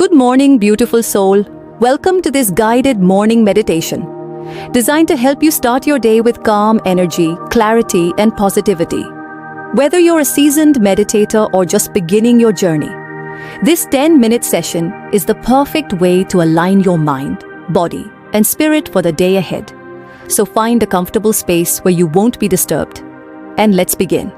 Good morning, beautiful soul. Welcome to this guided morning meditation, designed to help you start your day with calm energy, clarity, and positivity. Whether you're a seasoned meditator or just beginning your journey, this 10-minute session is the perfect way to align your mind, body, and spirit for the day ahead. So find a comfortable space where you won't be disturbed. And let's begin.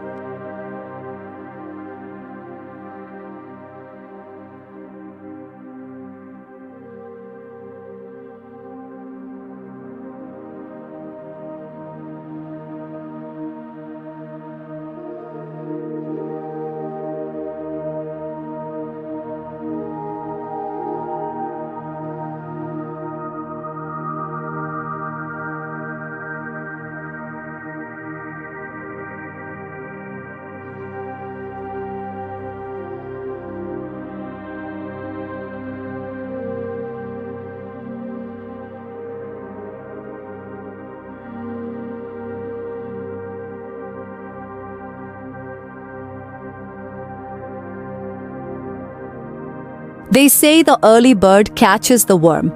They say the early bird catches the worm.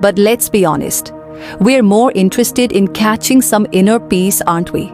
But let's be honest, we're more interested in catching some inner peace, aren't we?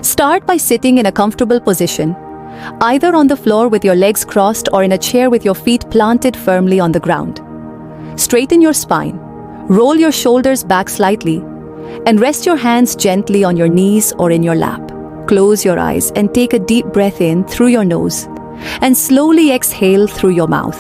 Start by sitting in a comfortable position, either on the floor with your legs crossed or in a chair with your feet planted firmly on the ground. Straighten your spine, roll your shoulders back slightly, and rest your hands gently on your knees or in your lap. Close your eyes and take a deep breath in through your nose, and slowly exhale through your mouth.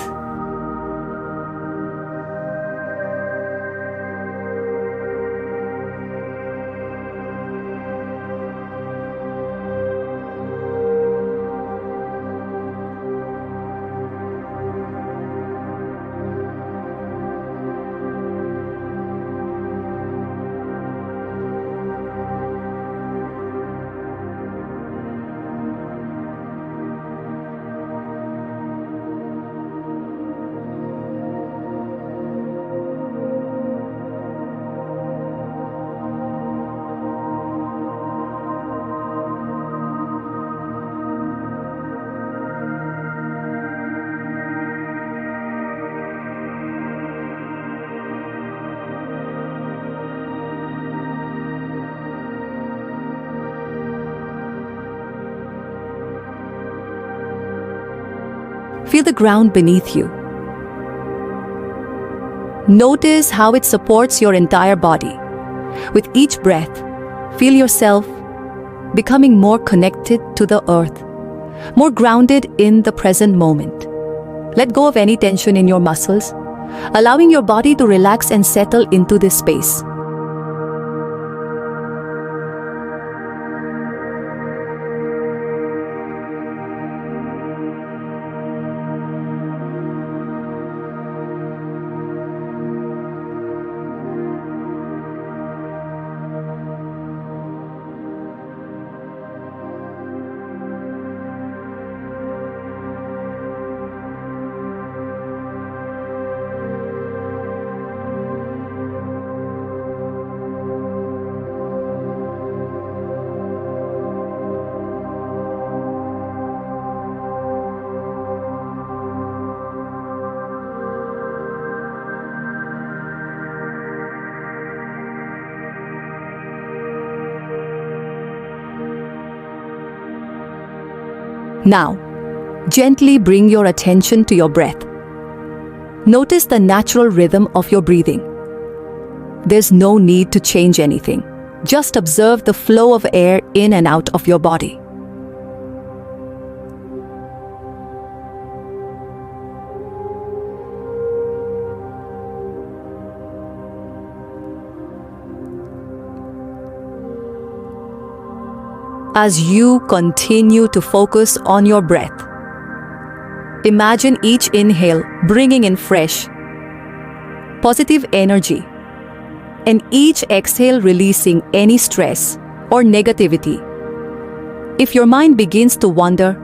Feel the ground beneath you. Notice how it supports your entire body. With each breath, feel yourself becoming more connected to the earth, more grounded in the present moment. Let go of any tension in your muscles, allowing your body to relax and settle into this space. Now, gently bring your attention to your breath. Notice the natural rhythm of your breathing. There's no need to change anything. Just observe the flow of air in and out of your body. As you continue to focus on your breath, imagine each inhale bringing in fresh, positive energy, and each exhale releasing any stress or negativity. If your mind begins to wander,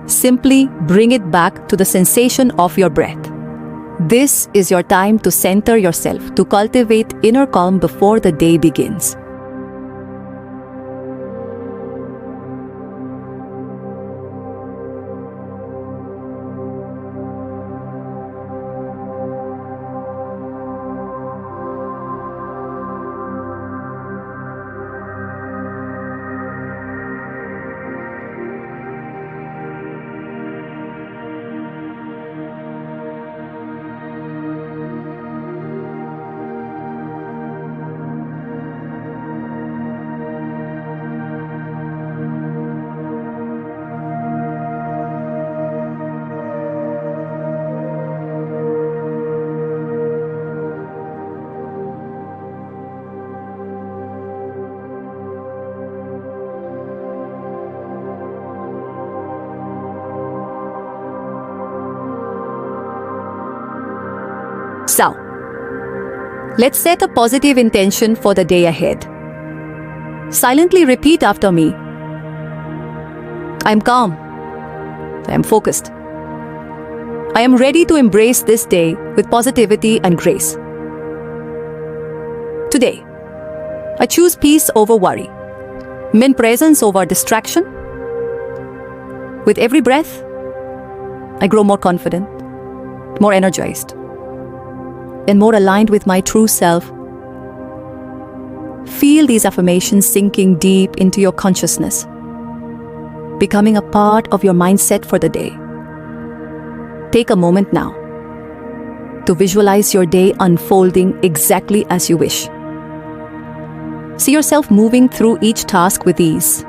simply bring it back to the sensation of your breath. This is your time to center yourself, to cultivate inner calm before the day begins. So, let's set a positive intention for the day ahead. Silently repeat after me. I am calm. I am focused. I am ready to embrace this day with positivity and grace. Today, I choose peace over worry, presence over distraction. With every breath, I grow more confident, more energized, and more aligned with my true self. Feel these affirmations sinking deep into your consciousness, becoming a part of your mindset for the day. Take a moment now to visualize your day unfolding exactly as you wish. See yourself moving through each task with ease,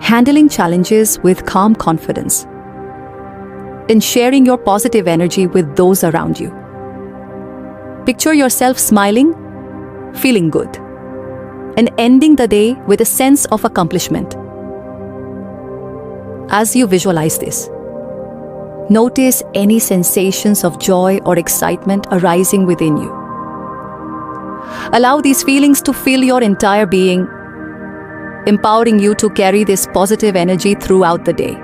handling challenges with calm confidence, and sharing your positive energy with those around you. Picture yourself smiling, feeling good, and ending the day with a sense of accomplishment. As you visualize this, notice any sensations of joy or excitement arising within you. Allow these feelings to fill your entire being, empowering you to carry this positive energy throughout the day.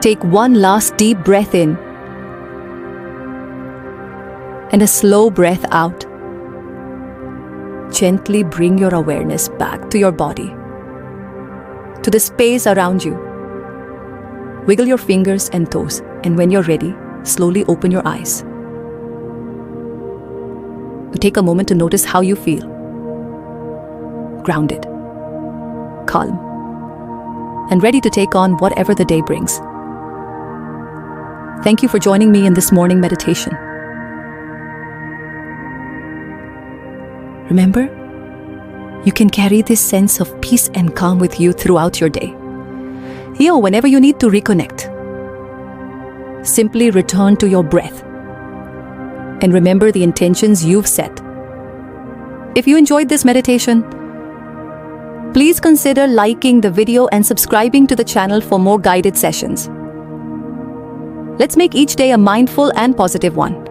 Take one last deep breath in and a slow breath out. Gently bring your awareness back to your body, to the space around you. Wiggle your fingers and toes, and when you're ready, slowly open your eyes. Take a moment to notice how you feel. Grounded, calm, and ready to take on whatever the day brings. Thank you for joining me in this morning meditation. Remember, you can carry this sense of peace and calm with you throughout your day. Whenever you need to reconnect, simply return to your breath and remember the intentions you've set. If you enjoyed this meditation, please consider liking the video and subscribing to the channel for more guided sessions. Let's make each day a mindful and positive one.